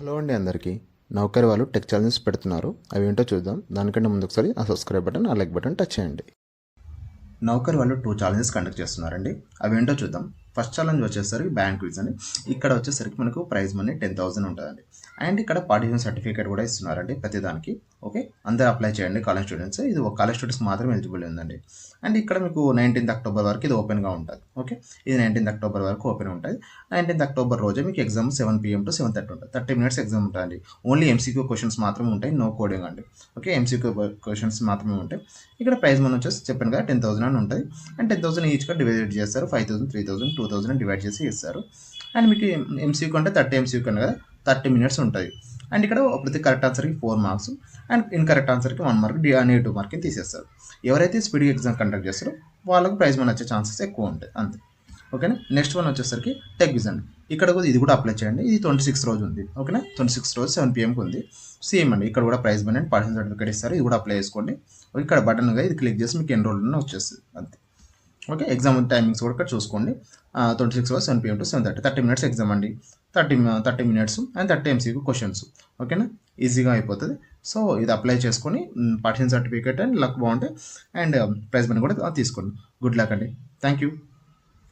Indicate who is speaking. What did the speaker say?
Speaker 1: Hello అండి అందరికీ. నౌకరీ వాళ్ళు టెక్ ఛాలెంజెస్ పెడుతున్నారు. అవి ఏంటో చూద్దాం. దానికంటే ముందు ఒకసారి ఆ సబ్స్క్రైబ్ బటన్, ఆ లైక్ బటన్ టచ్ చేయండి. నౌకరీ వాళ్ళు 2 ఛాలెంజెస్ కండక్ట్ చేస్తున్నారండి. అవి ఏంటో చూద్దాం. ఫస్ట్ ఛాలెంజ్ వచ్చేసరికి బ్యాంక్ క్విజ్ అండి. ఇక్కడ వచ్చేసరికి మనకు ప్రైజ్ మనీ 10,000 ఉంటుందండి. అండ్ ఇక్కడ పార్టిసిపేషన్ సర్టిఫికేట్ కూడా ఇస్తున్నారండి ప్రతిదానికి. ఓకే, అందరూ అప్లై చేయండి కాలేజ్ స్టూడెంట్స్. ఇది ఒక కాలేజ్ స్టూడెంట్స్ మాత్రమే ఎలిజిబుల్ ఉందండి. అండ్ ఇక్కడ మీకు 19th అక్టోబర్ వరకు ఇది ఓపెన్గా ఉంటుంది. ఓకే, ఇది 19th అక్టోబర్ వరకు ఓపెన్ ఉంటుంది. 19th అక్టోబర్ రోజే మీకు ఎగ్జామ్ 7 PM to 7:30 ఉంటుంది. 30 minutes ఎగ్జామ్ ఉంటుందండి. ఓన్లీ MCQ క్వశ్చన్స్ మాత్రమే ఉంటాయి, నో కోడింగ్ అండి. ఓకే, MCQ క్వశ్చన్స్ మాత్రమే ఉంటాయి. ఇక్కడ ప్రైజ్ మనీ వచ్చేసి చెప్పాను కదా 10,000 అని ఉంటుంది. అండ్ 10,000 ఈచ్గా డివైడ్ చేస్తారు. 5,000, 3,000, 2,000 డివైడ్ చేసి ఇస్తారు. అండ్ మీకు MCQ అంటే 30 MCQ అని కదా, 30 minutes ఉంటుంది. అండ్ ఇక్కడ ప్రతి కరెక్ట్ ఆన్సర్కి 4 మార్క్స్ అండ్ ఇన్కరెక్ట్ ఆన్సర్కి 1 మార్క్, నెగిటివ్ మార్క్ని తీసేస్తారు. ఎవరైతే స్పీడ్ ఎగ్జామ్ కండక్ట్ చేస్తారో వాళ్ళకు ప్రైజ్ మనీ వచ్చే ఛాన్సెస్ ఎక్కువ ఉంటాయి అంతే. ఓకేనా. నెక్స్ట్ వన్ వచ్చేసరికి టెక్ విజ్ అండి. ఇక్కడ కూడా ఇది కూడా అప్లై చేయండి. ఇది 26 రోజు ఉంది. ఓకేనా, 26 రోజు 7 PMకి ఉంది. సేమ్ అండి, ఇక్కడ కూడా prize money and participation certificate ఇస్తారు. ఇది కూడా అప్లై చేసుకోండి. ఇక్కడ బటన్గా ఇది క్లిక్ చేసి మీకు ఎన్రోల్ వచ్చేస్తుంది అంతే. ఓకే, ఎగ్జామ్ టైమింగ్స్ కూడా ఇక్కడ చూసుకోండి. 26 రోజు 7 PM to 7:30, 30 minutes ఎగ్జామ్ అండి. 30 minutes అండ్ 30 MCQ క్వశ్చన్స్. ఓకేనా, ఈజీగా అయిపోతుంది. సో ఇది అప్లై చేసుకొని పార్టిసిపేషన్ సర్టిఫికేట్ అండ్ లక్ బాగుంటే అండ్ ప్రైజ్ మనీ కూడా తీసుకోండి. గుడ్ లక్ అండి. Thank you.